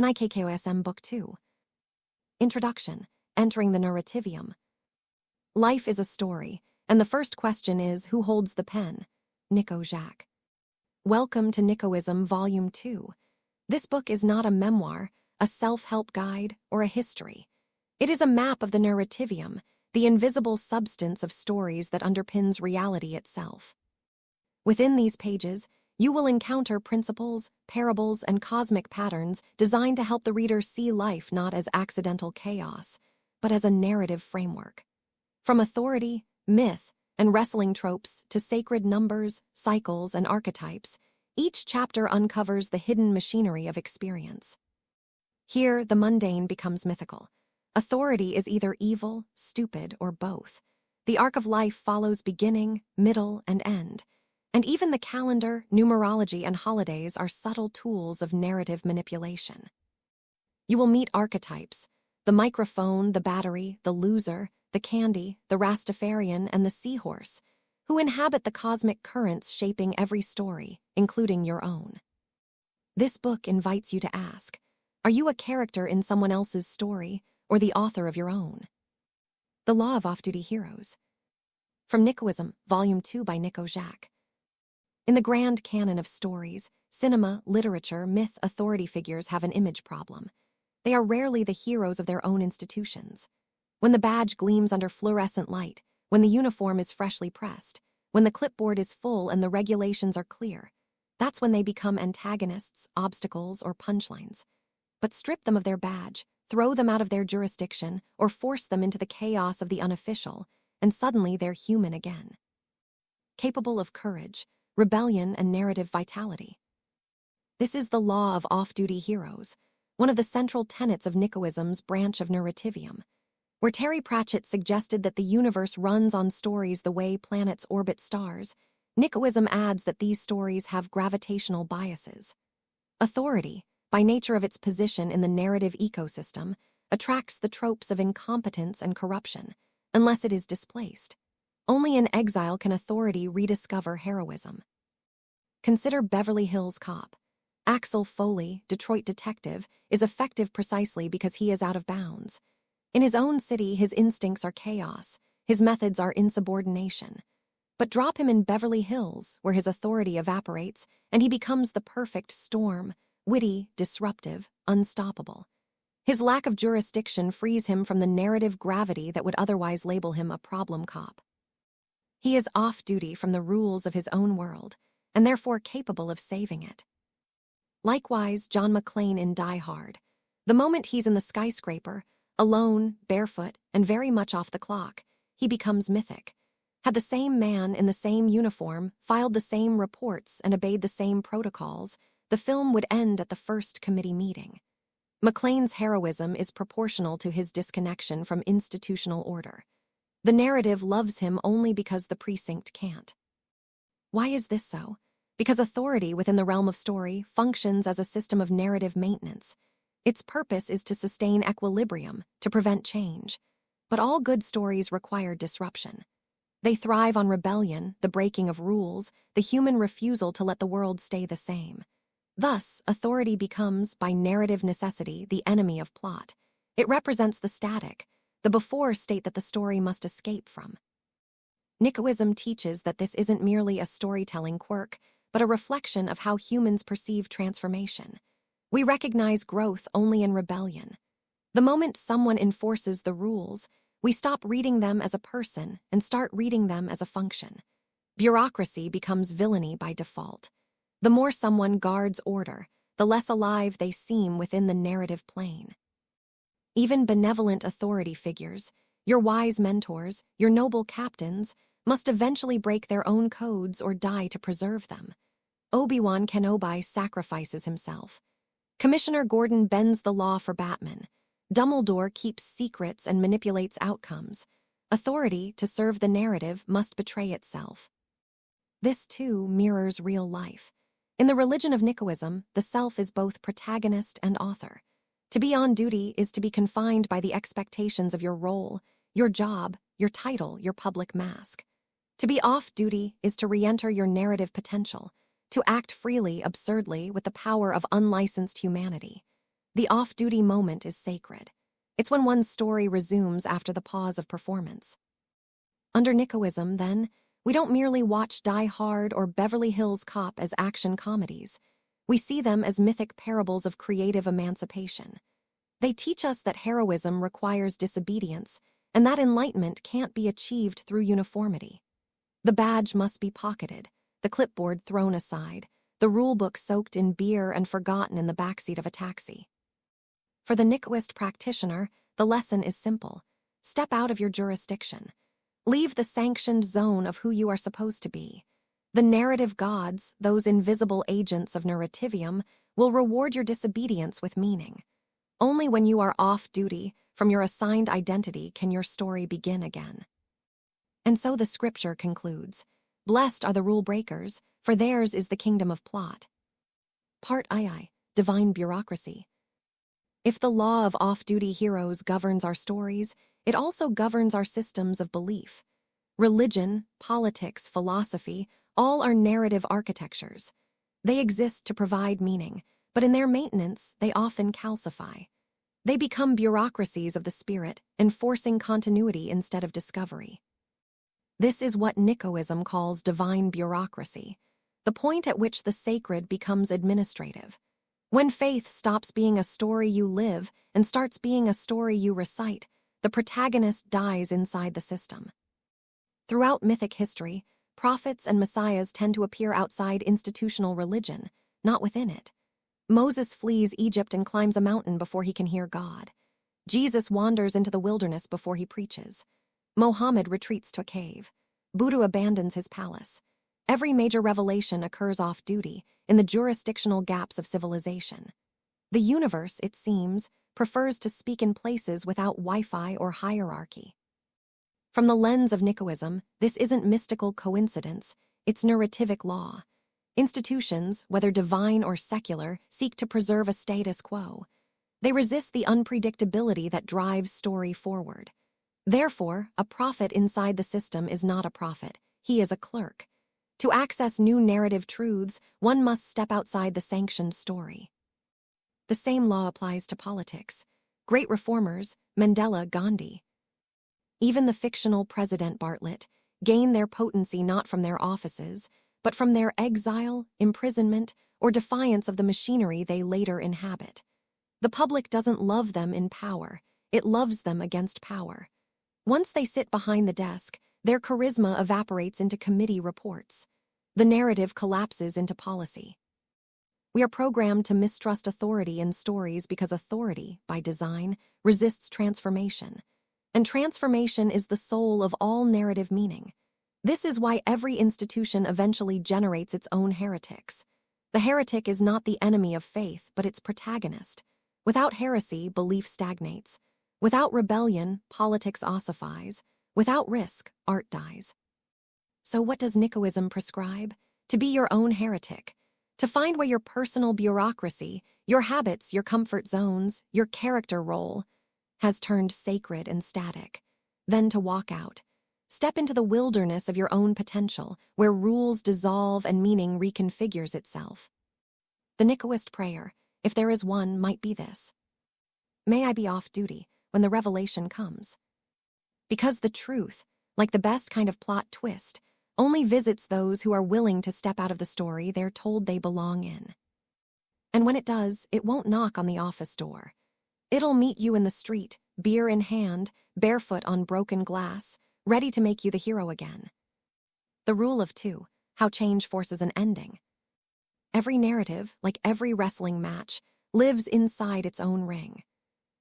NIKKOISM Book 2. Introduction. Entering the Narrativium. Life is a story, and the first question is, who holds the pen? Nikkoisgod. Welcome to Nikkoism Volume 2. This book is not a memoir, a self-help guide, or a history. It is a map of the narrativium, the invisible substance of stories that underpins reality itself. Within these pages, you will encounter principles, parables, and cosmic patterns designed to help the reader see life not as accidental chaos, but as a narrative framework. From authority, myth, and wrestling tropes to sacred numbers, cycles, and archetypes, each chapter uncovers the hidden machinery of experience. Here, the mundane becomes mythical. Authority is either evil, stupid, or both. The arc of life follows beginning, middle, and end. And even the calendar, numerology, and holidays are subtle tools of narrative manipulation. You will meet archetypes: the microphone, the battery, the loser, the candy, the Rastafarian, and the seahorse, who inhabit the cosmic currents shaping every story, including your own. This book invites you to ask, are you a character in someone else's story, or the author of your own? The Law of Off-Duty Heroes. From Nikkoism, Volume 2 by Nikkoisgod. In the grand canon of stories, cinema, literature, myth, authority figures have an image problem. They are rarely the heroes of their own institutions. When the badge gleams under fluorescent light, when the uniform is freshly pressed, when the clipboard is full and the regulations are clear, that's when they become antagonists, obstacles, or punchlines. But strip them of their badge, throw them out of their jurisdiction, or force them into the chaos of the unofficial, and suddenly they're human again. Capable of courage, rebellion, and narrative vitality. This is the law of off-duty heroes, one of the central tenets of Nikkoism's branch of narrativium, where Terry Pratchett suggested that the universe runs on stories the way planets orbit stars. Nikkoism adds that these stories have gravitational biases. Authority, by nature of its position in the narrative ecosystem, attracts the tropes of incompetence and corruption, unless it is displaced. Only in exile can authority rediscover heroism. Consider Beverly Hills Cop. Axel Foley, Detroit detective, is effective precisely because he is out of bounds. In his own city, his instincts are chaos, his methods are insubordination. But drop him in Beverly Hills, where his authority evaporates, and he becomes the perfect storm, witty, disruptive, unstoppable. His lack of jurisdiction frees him from the narrative gravity that would otherwise label him a problem cop. He is off-duty from the rules of his own world, and therefore capable of saving it. Likewise, John McClane in Die Hard. The moment he's in the skyscraper, alone, barefoot, and very much off the clock, he becomes mythic. Had the same man in the same uniform filed the same reports and obeyed the same protocols, the film would end at the first committee meeting. McClane's heroism is proportional to his disconnection from institutional order. The narrative loves him only because the precinct can't. Why is this so? Because authority within the realm of story functions as a system of narrative maintenance. Its purpose is to sustain equilibrium, to prevent change. But all good stories require disruption. They thrive on rebellion, the breaking of rules, the human refusal to let the world stay the same. Thus, authority becomes, by narrative necessity, the enemy of plot. It represents the static, the before state that the story must escape from. Nikkoism teaches that this isn't merely a storytelling quirk, but a reflection of how humans perceive transformation. We recognize growth only in rebellion. The moment someone enforces the rules, we stop reading them as a person and start reading them as a function. Bureaucracy becomes villainy by default. The more someone guards order, the less alive they seem within the narrative plane. Even benevolent authority figures, your wise mentors, your noble captains, must eventually break their own codes or die to preserve them. Obi-Wan Kenobi sacrifices himself. Commissioner Gordon bends the law for Batman. Dumbledore keeps secrets and manipulates outcomes. Authority, to serve the narrative, must betray itself. This, too, mirrors real life. In the religion of Nikkoism, the self is both protagonist and author. To be on duty is to be confined by the expectations of your role, your job, your title, your public mask. To be off duty is to re-enter your narrative potential, to act freely, absurdly, with the power of unlicensed humanity. The off-duty moment is sacred. It's when one's story resumes after the pause of performance. Under Nikkoism, then, we don't merely watch Die Hard or Beverly Hills Cop as action comedies. We see them as mythic parables of creative emancipation. They teach us that heroism requires disobedience, and that enlightenment can't be achieved through uniformity. The badge must be pocketed, the clipboard thrown aside, the rulebook soaked in beer and forgotten in the backseat of a taxi. For the Nikkoist practitioner, the lesson is simple. Step out of your jurisdiction. Leave the sanctioned zone of who you are supposed to be. The narrative gods, those invisible agents of narrativium, will reward your disobedience with meaning. Only when you are off duty, from your assigned identity, can your story begin again. And so the scripture concludes, "Blessed are the rule breakers, for theirs is the kingdom of plot." Part II, Divine Bureaucracy. If the law of off-duty heroes governs our stories, it also governs our systems of belief. Religion, politics, philosophy, all are narrative architectures. They exist to provide meaning, but in their maintenance, they often calcify. They become bureaucracies of the spirit, enforcing continuity instead of discovery. This is what Nikkoism calls divine bureaucracy, the point at which the sacred becomes administrative. When faith stops being a story you live and starts being a story you recite, the protagonist dies inside the system. Throughout mythic history, prophets and messiahs tend to appear outside institutional religion, not within it. Moses flees Egypt and climbs a mountain before he can hear God. Jesus wanders into the wilderness before he preaches. Mohammed retreats to a cave. Buddha abandons his palace. Every major revelation occurs off-duty, in the jurisdictional gaps of civilization. The universe, it seems, prefers to speak in places without Wi-Fi or hierarchy. From the lens of Nikkoism, this isn't mystical coincidence, it's narrativic law. Institutions, whether divine or secular, seek to preserve a status quo. They resist the unpredictability that drives story forward. Therefore, a prophet inside the system is not a prophet, he is a clerk. To access new narrative truths, one must step outside the sanctioned story. The same law applies to politics. Great reformers, Mandela, Gandhi, even the fictional President Bartlett, gain their potency not from their offices, but from their exile, imprisonment, or defiance of the machinery they later inhabit. The public doesn't love them in power, it loves them against power. Once they sit behind the desk, their charisma evaporates into committee reports. The narrative collapses into policy. We are programmed to mistrust authority in stories because authority, by design, resists transformation. And transformation is the soul of all narrative meaning. This is why every institution eventually generates its own heretics. The heretic is not the enemy of faith, but its protagonist. Without heresy, belief stagnates. Without rebellion, politics ossifies. Without risk, art dies. So what does Nikkoism prescribe? To be your own heretic. To find where your personal bureaucracy, your habits, your comfort zones, your character role, has turned sacred and static. Then to walk out. Step into the wilderness of your own potential, where rules dissolve and meaning reconfigures itself. The Nikkoist prayer, if there is one, might be this: may I be off duty when the revelation comes. Because the truth, like the best kind of plot twist, only visits those who are willing to step out of the story they're told they belong in. And when it does, it won't knock on the office door. It'll meet you in the street, beer in hand, barefoot on broken glass, ready to make you the hero again. The rule of two, how change forces an ending. Every narrative, like every wrestling match, lives inside its own ring.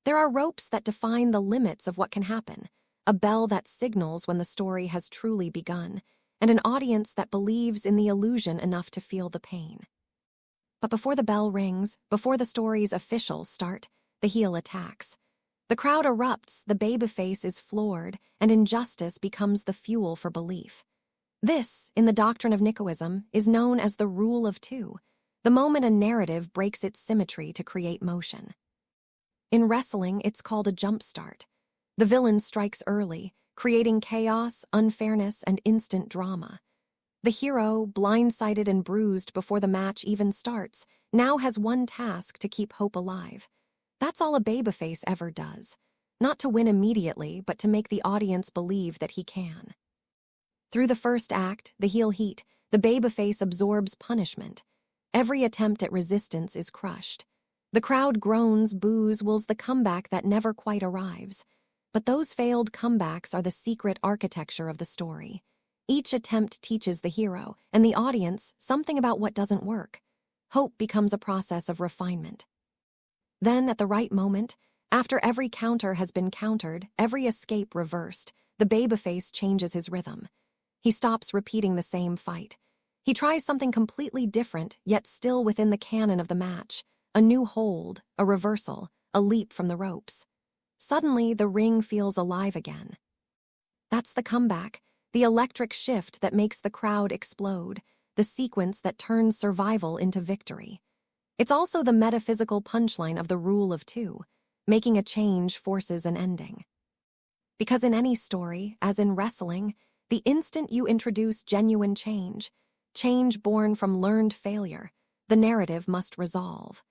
There are ropes that define the limits of what can happen, a bell that signals when the story has truly begun, and an audience that believes in the illusion enough to feel the pain. But before the bell rings, before the story's official start, the heel attacks. The crowd erupts, the babyface is floored, and injustice becomes the fuel for belief. This, in the doctrine of Nikkoism, is known as the rule of two, the moment a narrative breaks its symmetry to create motion. In wrestling, it's called a jump start. The villain strikes early, creating chaos, unfairness, and instant drama. The hero, blindsided and bruised before the match even starts, now has one task: to keep hope alive. That's all a babyface ever does. Not to win immediately, but to make the audience believe that he can. Through the first act, the heel heat, the babyface absorbs punishment. Every attempt at resistance is crushed. The crowd groans, boos, wills the comeback that never quite arrives. But those failed comebacks are the secret architecture of the story. Each attempt teaches the hero and the audience something about what doesn't work. Hope becomes a process of refinement. Then, at the right moment, after every counter has been countered, every escape reversed, the babyface changes his rhythm. He stops repeating the same fight. He tries something completely different, yet still within the canon of the match. A new hold, a reversal, a leap from the ropes. Suddenly, the ring feels alive again. That's the comeback, the electric shift that makes the crowd explode, the sequence that turns survival into victory. It's also the metaphysical punchline of the rule of two. Making a change forces an ending. Because in any story, as in wrestling, the instant you introduce genuine change born from learned failure, the narrative must resolve.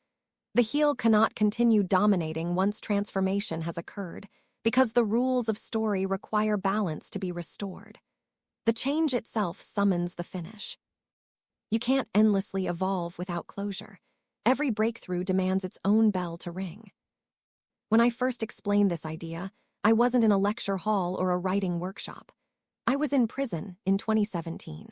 The heel cannot continue dominating once transformation has occurred, because the rules of story require balance to be restored. The change itself summons the finish. You can't endlessly evolve without closure. Every breakthrough demands its own bell to ring. When I first explained this idea, I wasn't in a lecture hall or a writing workshop. I was in prison in 2017.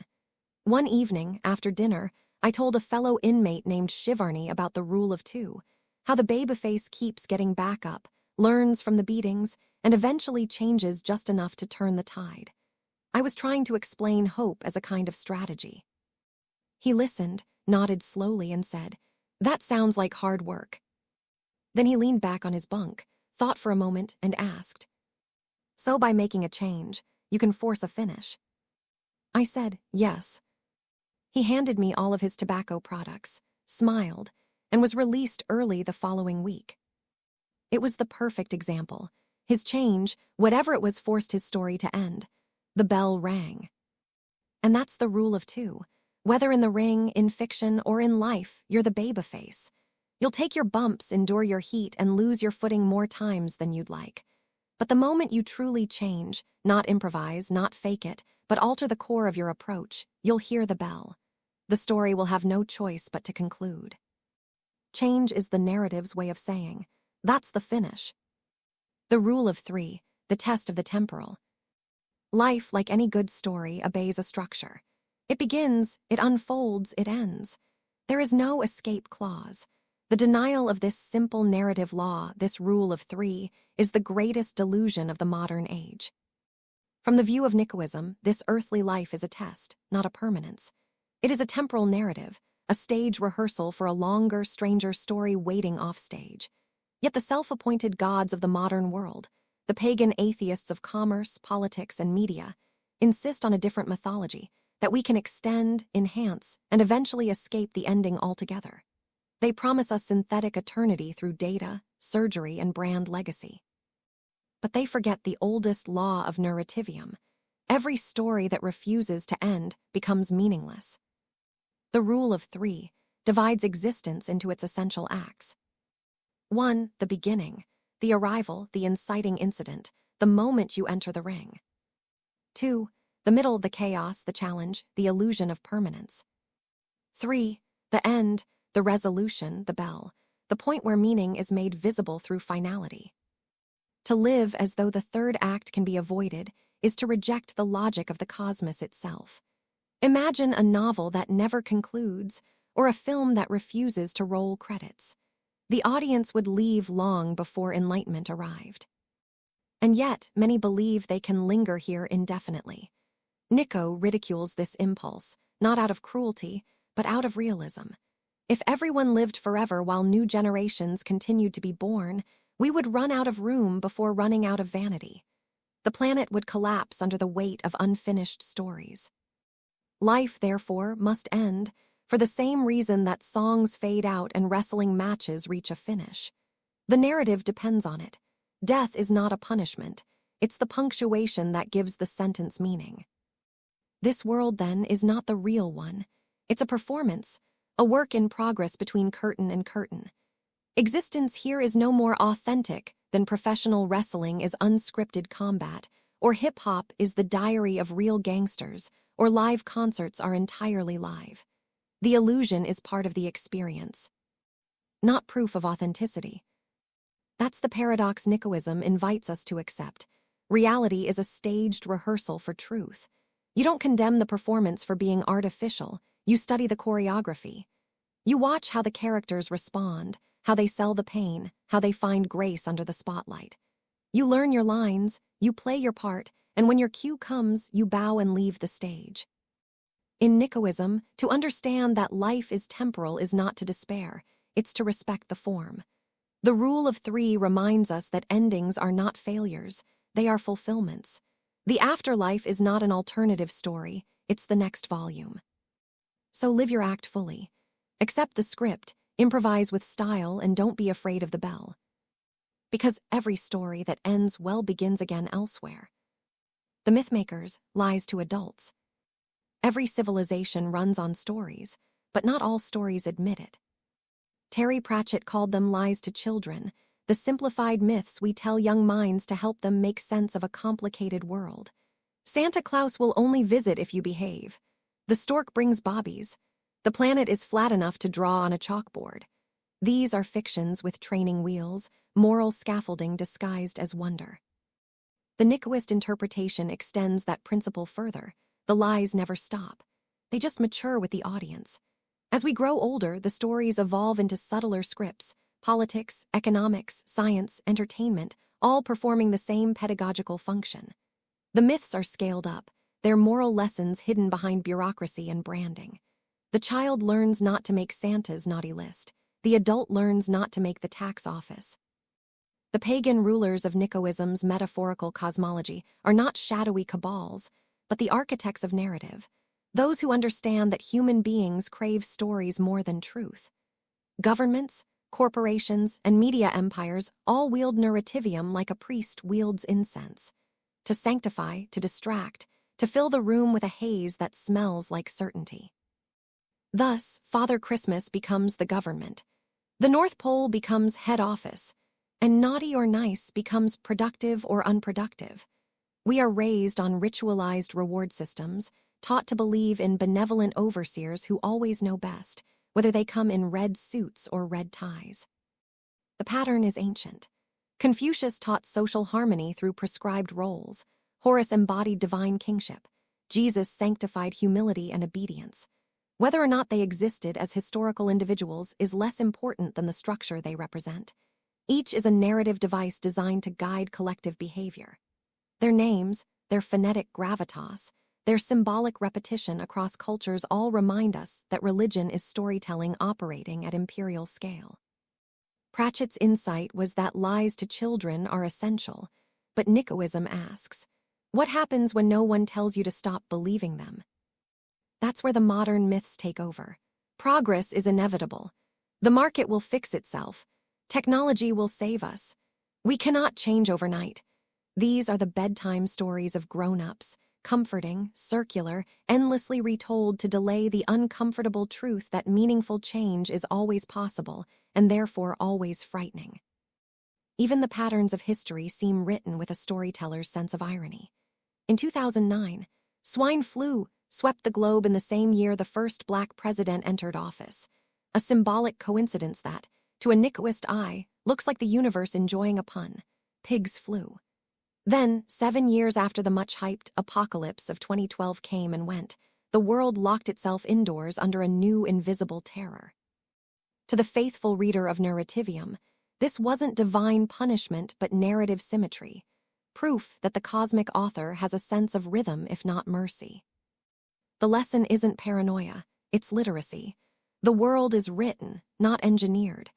One evening, after dinner, I told a fellow inmate named Shivarni about the rule of two, how the babyface keeps getting back up, learns from the beatings, and eventually changes just enough to turn the tide. I was trying to explain hope as a kind of strategy. He listened, nodded slowly, and said, "That sounds like hard work." Then he leaned back on his bunk, thought for a moment, and asked, "So by making a change, you can force a finish?" I said, "Yes." He handed me all of his tobacco products, smiled, and was released early the following week. It was the perfect example. His change, whatever it was, forced his story to end. The bell rang. And that's the rule of two. Whether in the ring, in fiction, or in life, you're the babyface. You'll take your bumps, endure your heat, and lose your footing more times than you'd like. But the moment you truly change, not improvise, not fake it, but alter the core of your approach, you'll hear the bell. The story will have no choice but to conclude. Change is the narrative's way of saying, that's the finish. The rule of three, the test of the temporal. Life, like any good story, obeys a structure. It begins, it unfolds, it ends. There is no escape clause. The denial of this simple narrative law, this rule of three, is the greatest delusion of the modern age. From the view of Nikkoism, this earthly life is a test, not a permanence. It is a temporal narrative, a stage rehearsal for a longer, stranger story waiting offstage. Yet the self-appointed gods of the modern world, the pagan atheists of commerce, politics, and media, insist on a different mythology that we can extend, enhance, and eventually escape the ending altogether. They promise us synthetic eternity through data, surgery, and brand legacy. But they forget the oldest law of narrativium. Every story that refuses to end becomes meaningless. The rule of three divides existence into its essential acts. 1. The beginning, the arrival, the inciting incident, the moment you enter the ring. 2. The middle, the chaos, the challenge, the illusion of permanence. 3. The end, the resolution, the bell, the point where meaning is made visible through finality. To live as though the third act can be avoided is to reject the logic of the cosmos itself. Imagine a novel that never concludes, or a film that refuses to roll credits. The audience would leave long before enlightenment arrived. And yet, many believe they can linger here indefinitely. Nikko ridicules this impulse, not out of cruelty, but out of realism. If everyone lived forever while new generations continued to be born, we would run out of room before running out of vanity. The planet would collapse under the weight of unfinished stories. Life, therefore, must end, for the same reason that songs fade out and wrestling matches reach a finish. The narrative depends on it. Death is not a punishment. It's the punctuation that gives the sentence meaning. This world, then, is not the real one. It's a performance, a work in progress between curtain and curtain. Existence here is no more authentic than professional wrestling is unscripted combat, or hip-hop is the diary of real gangsters, or live concerts are entirely live. The illusion is part of the experience, not proof of authenticity. That's the paradox Nikkoism invites us to accept. Reality is a staged rehearsal for truth. You don't condemn the performance for being artificial, you study the choreography. You watch how the characters respond, how they sell the pain, how they find grace under the spotlight. You learn your lines, you play your part, and when your cue comes, you bow and leave the stage. In Nikkoism, to understand that life is temporal is not to despair, it's to respect the form. The rule of 3 reminds us that endings are not failures, they are fulfillments. The afterlife is not an alternative story, it's the next volume. So live your act fully. Accept the script, improvise with style, and don't be afraid of the bell. Because every story that ends well begins again elsewhere. The Mythmakers, lies to adults. Every civilization runs on stories, but not all stories admit it. Terry Pratchett called them lies to children, the simplified myths we tell young minds to help them make sense of a complicated world. Santa Claus will only visit if you behave. The stork brings bobbies. The planet is flat enough to draw on a chalkboard. These are fictions with training wheels, moral scaffolding disguised as wonder. The Nikkoist interpretation extends that principle further. The lies never stop. They just mature with the audience. As we grow older, the stories evolve into subtler scripts, politics, economics, science, entertainment, all performing the same pedagogical function. The myths are scaled up, their moral lessons hidden behind bureaucracy and branding. The child learns not to make Santa's naughty list. The adult learns not to make the tax office. The pagan rulers of Nikkoism's metaphorical cosmology are not shadowy cabals, but the architects of narrative, those who understand that human beings crave stories more than truth. Governments, corporations, and media empires all wield narrativium like a priest wields incense. To sanctify, to distract, to fill the room with a haze that smells like certainty. Thus, Father Christmas becomes the government. The North Pole becomes head office, and naughty or nice becomes productive or unproductive. We are raised on ritualized reward systems, taught to believe in benevolent overseers who always know best, whether they come in red suits or red ties. The pattern is ancient. Confucius taught social harmony through prescribed roles. Horace embodied divine kingship. Jesus sanctified humility and obedience. Whether or not they existed as historical individuals is less important than the structure they represent. Each is a narrative device designed to guide collective behavior. Their names, their phonetic gravitas, their symbolic repetition across cultures all remind us that religion is storytelling operating at imperial scale. Pratchett's insight was that lies to children are essential, but Nikkoism asks, what happens when no one tells you to stop believing them? That's where the modern myths take over. Progress is inevitable. The market will fix itself. Technology will save us. We cannot change overnight. These are the bedtime stories of grown-ups, comforting, circular, endlessly retold to delay the uncomfortable truth that meaningful change is always possible and therefore always frightening. Even the patterns of history seem written with a storyteller's sense of irony. In 2009, swine flu swept the globe in the same year the first Black president entered office, a symbolic coincidence that, to a Nikkoist eye, looks like the universe enjoying a pun. Pigs flew. Then, 7 years after the much-hyped apocalypse of 2012 came and went, the world locked itself indoors under a new invisible terror. To the faithful reader of Narrativium, this wasn't divine punishment but narrative symmetry, proof that the cosmic author has a sense of rhythm if not mercy. The lesson isn't paranoia, it's literacy. The world is written, not engineered.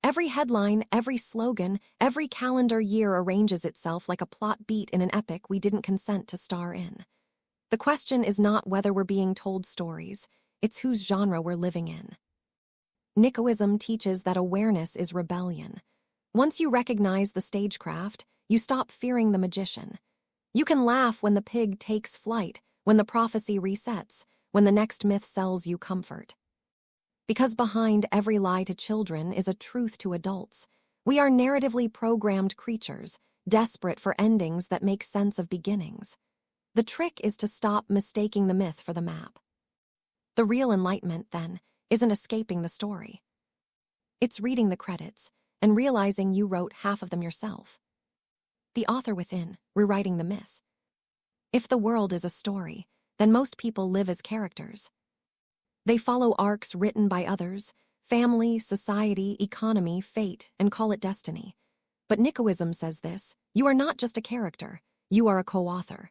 Every headline, every slogan, every calendar year arranges itself like a plot beat in an epic we didn't consent to star in. The question is not whether we're being told stories, it's whose genre we're living in. Nikkoism teaches that awareness is rebellion. Once you recognize the stagecraft, you stop fearing the magician. You can laugh when the pig takes flight, when the prophecy resets, when the next myth sells you comfort. Because behind every lie to children is a truth to adults. We are narratively programmed creatures, desperate for endings that make sense of beginnings. The trick is to stop mistaking the myth for the map. The real enlightenment, then, isn't escaping the story. It's reading the credits and realizing you wrote half of them yourself. The author within, rewriting the myths. If the world is a story, then most people live as characters. They follow arcs written by others, family, society, economy, fate, and call it destiny. But Nikkoism says this: you are not just a character, you are a co-author.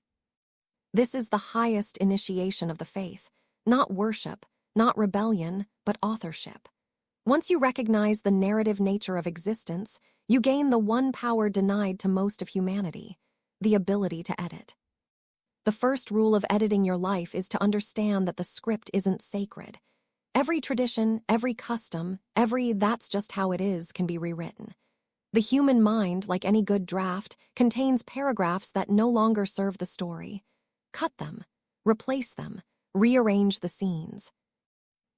This is the highest initiation of the faith, not worship, not rebellion, but authorship. Once you recognize the narrative nature of existence, you gain the one power denied to most of humanity, the ability to edit. The first rule of editing your life is to understand that the script isn't sacred. Every tradition, every custom, every "that's just how it is" can be rewritten. The human mind, like any good draft, contains paragraphs that no longer serve the story. Cut them, replace them, rearrange the scenes.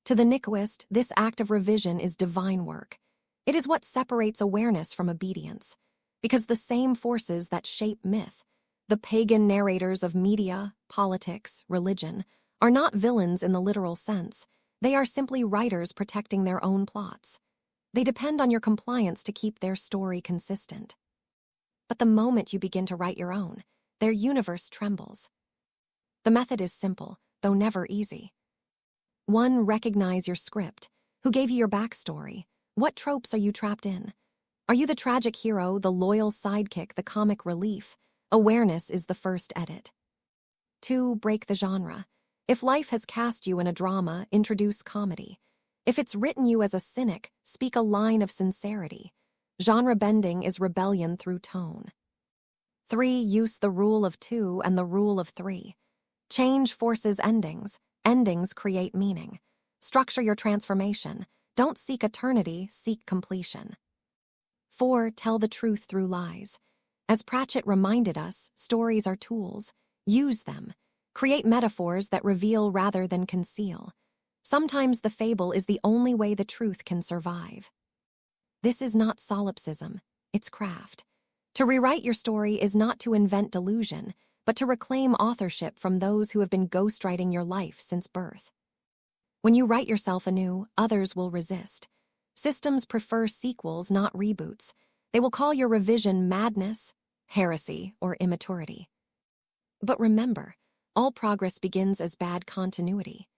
To the Nikkoist, this act of revision is divine work. It is what separates awareness from obedience, because the same forces that shape myth, the pagan narrators of media, politics, religion, are not villains in the literal sense. They are simply writers protecting their own plots. They depend on your compliance to keep their story consistent. But the moment you begin to write your own, their universe trembles. The method is simple, though never easy. 1. Recognize your script. Who gave you your backstory? What tropes are you trapped in? Are you the tragic hero, the loyal sidekick, the comic relief? Awareness is the first edit. 2. Break the genre. If life has cast you in a drama, introduce comedy. If it's written you as a cynic, speak a line of sincerity. Genre bending is rebellion through tone. 3. Use the rule of 2 and the rule of 3. Change forces endings. Endings create meaning. Structure your transformation. Don't seek eternity, seek completion. 4. Tell the truth through lies. As Pratchett reminded us, stories are tools. Use them. Create metaphors that reveal rather than conceal. Sometimes the fable is the only way the truth can survive. This is not solipsism, it's craft. To rewrite your story is not to invent delusion, but to reclaim authorship from those who have been ghostwriting your life since birth. When you write yourself anew, others will resist. Systems prefer sequels, not reboots. They will call your revision madness, heresy, or immaturity. But remember, all progress begins as bad continuity.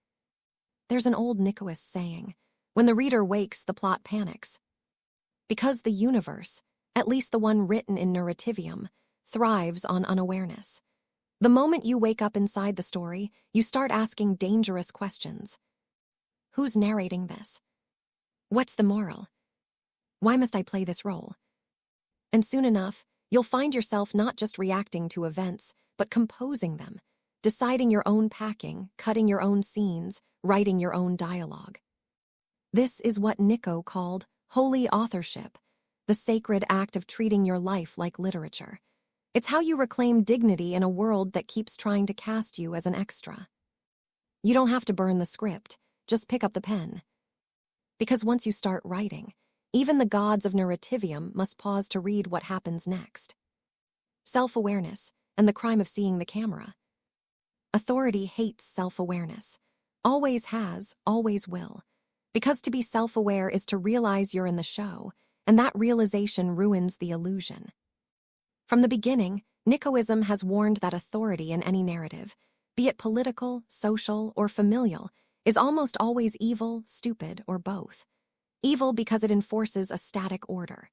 There's an old Nikkoist saying, when the reader wakes, the plot panics. Because the universe, at least the one written in narrativium, thrives on unawareness. The moment you wake up inside the story, you start asking dangerous questions. Who's narrating this? What's the moral? Why must I play this role? And soon enough, you'll find yourself not just reacting to events, but composing them, deciding your own packing, cutting your own scenes, writing your own dialogue. This is what Nikko called holy authorship, the sacred act of treating your life like literature. It's how you reclaim dignity in a world that keeps trying to cast you as an extra. You don't have to burn the script, just pick up the pen. Because once you start writing, even the gods of narrativium must pause to read what happens next. Self-awareness and the crime of seeing the camera. Authority hates self-awareness. Always has, always will. Because to be self-aware is to realize you're in the show, and that realization ruins the illusion. From the beginning, Nikkoism has warned that authority in any narrative, be it political, social, or familial, is almost always evil, stupid, or both. Evil because it enforces a static order.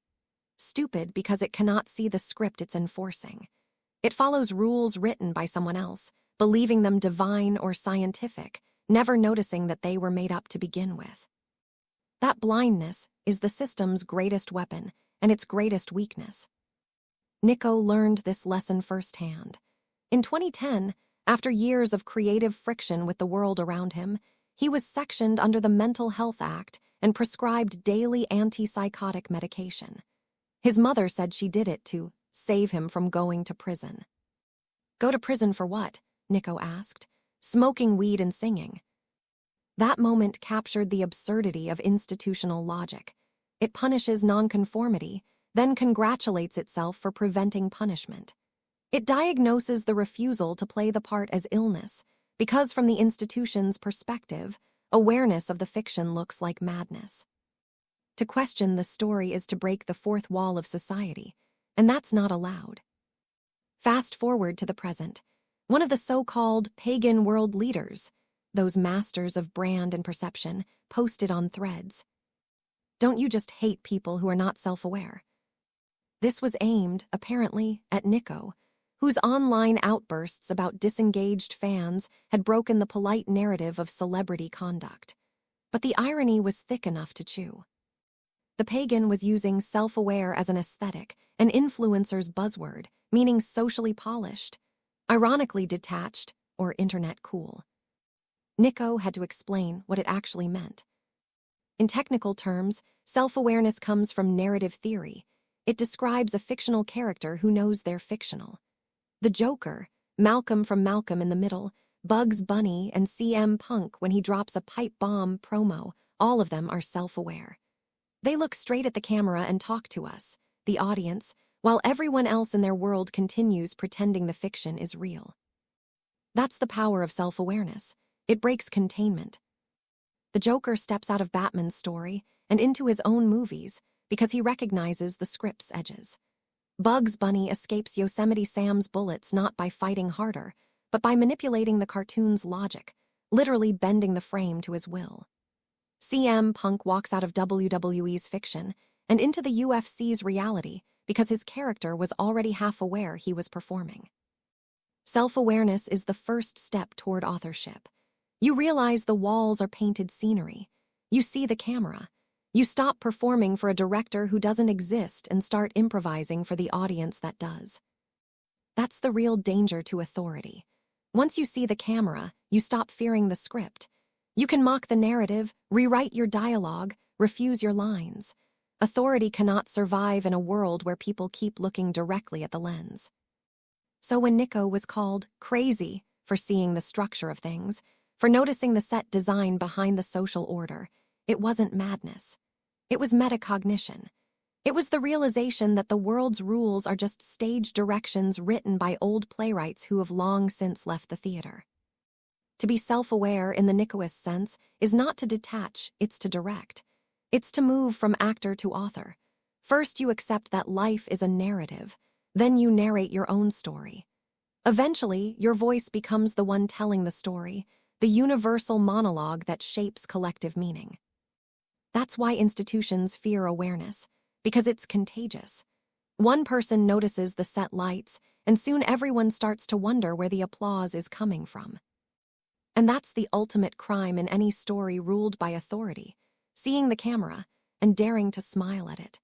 Stupid because it cannot see the script it's enforcing. It follows rules written by someone else, believing them divine or scientific, never noticing that they were made up to begin with. That blindness is the system's greatest weapon and its greatest weakness. Nikko learned this lesson firsthand. In 2010, after years of creative friction with the world around him, he was sectioned under the Mental Health Act and prescribed daily antipsychotic medication. His mother said she did it to save him from going to prison. Go to prison for what? Nikko asked. Smoking weed and singing. That moment captured the absurdity of institutional logic. It punishes nonconformity, then congratulates itself for preventing punishment. It diagnoses the refusal to play the part as illness, because from the institution's perspective, awareness of the fiction looks like madness. To question the story is to break the fourth wall of society, and that's not allowed. Fast forward to the present. One of the so-called pagan world leaders, those masters of brand and perception, posted on Threads. Don't you just hate people who are not self-aware? This was aimed, apparently, at Nikko, whose online outbursts about disengaged fans had broken the polite narrative of celebrity conduct. But the irony was thick enough to chew. The pagan was using self-aware as an aesthetic, an influencer's buzzword, meaning socially polished, ironically detached, or internet cool. Nikko had to explain what it actually meant. In technical terms, self-awareness comes from narrative theory. It describes a fictional character who knows they're fictional. The Joker, Malcolm from Malcolm in the Middle, Bugs Bunny, and CM Punk when he drops a pipe bomb promo, all of them are self-aware. They look straight at the camera and talk to us, the audience, while everyone else in their world continues pretending the fiction is real. That's the power of self-awareness. It breaks containment. The Joker steps out of Batman's story and into his own movies because he recognizes the script's edges. Bugs Bunny escapes Yosemite Sam's bullets not by fighting harder, but by manipulating the cartoon's logic, literally bending the frame to his will. CM Punk walks out of WWE's fiction and into the UFC's reality because his character was already half aware he was performing. Self-awareness is the first step toward authorship. You realize the walls are painted scenery. You see the camera. You stop performing for a director who doesn't exist and start improvising for the audience that does. That's the real danger to authority. Once you see the camera, you stop fearing the script. You can mock the narrative, rewrite your dialogue, refuse your lines. Authority cannot survive in a world where people keep looking directly at the lens. So when Nikko was called crazy for seeing the structure of things, for noticing the set design behind the social order, it wasn't madness. It was metacognition. It was the realization that the world's rules are just stage directions written by old playwrights who have long since left the theater. To be self-aware in the Nikkoist sense is not to detach, it's to direct. It's to move from actor to author. First you accept that life is a narrative, then you narrate your own story. Eventually, your voice becomes the one telling the story, the universal monologue that shapes collective meaning. That's why institutions fear awareness, because it's contagious. One person notices the set lights, and soon everyone starts to wonder where the applause is coming from. And that's the ultimate crime in any story ruled by authority, seeing the camera and daring to smile at it.